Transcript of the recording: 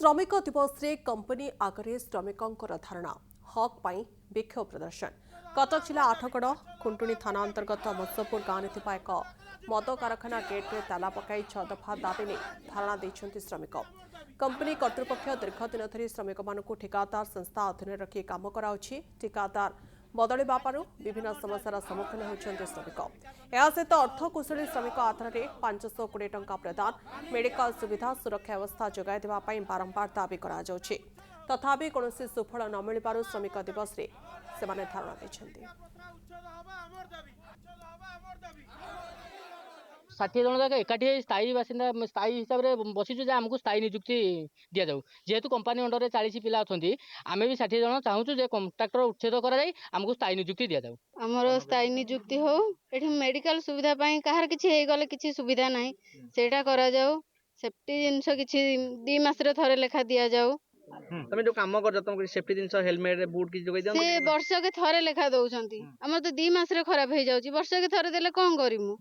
श्रमिक दिवस रे कंपनी आगे श्रमिकों धारणा हक पाई विक्षोभ प्रदर्शन कटक जिला आठगड़ खुंटुणी थाना अंतर्गत मत्स्यपुर गांव में एक मद कारखाना गेट्रे ताला पकाई 6 दफा दाबी नहीं धारणा देते श्रमिक कंपनी कर्तृपक्ष दीर्घ दिन धरी श्रमिक मानक ठिकादार संस्था अधीन रखी काम कराउछि ठिकादार बदलिबा पारु विभिन्न समस्यार सम्मुखीन होती श्रमिक या सहित अर्थकुशली श्रमिक आधार में 520 टंका प्रदान मेडिकल सुविधा सुरक्षा व्यवस्था जोगाई देवाई बारंबार दाबी कराଯାଉଛି तथापि कौन सुफल न मिलू श्रमिक दिवस रे सेमाने धारणा देछन्ति 60 जन जाक एकाठी स्थायी बासिंदा स्थायी हिसाब से बसीचु आमको स्थायी निजुक्ति दि जाऊ जेहेतु कंपानी अंडर 40 पिला अच्छा आम भी 60 जन चाहूँ जे कंट्राक्टर उच्छेद करमको स्थायी निजुक्ति दि जाऊ आमर स्थायी निजुक्ति हो ये मेडिकल सुविधा कहार किसी सुविधा ना सेटा करा जाऊ सेफ्टी जिनस किसी 2 मास रे लेखा दि जाऊ तुम जो काम कर तुम सेफ्टी जिनस हेलमेट बूट किसी जोगाई दियो से वर्ष के थरे लेखा दउछंती हमर तो 2 मास रे खराब हो जाउची वर्ष के थरे देले कोन करिमु।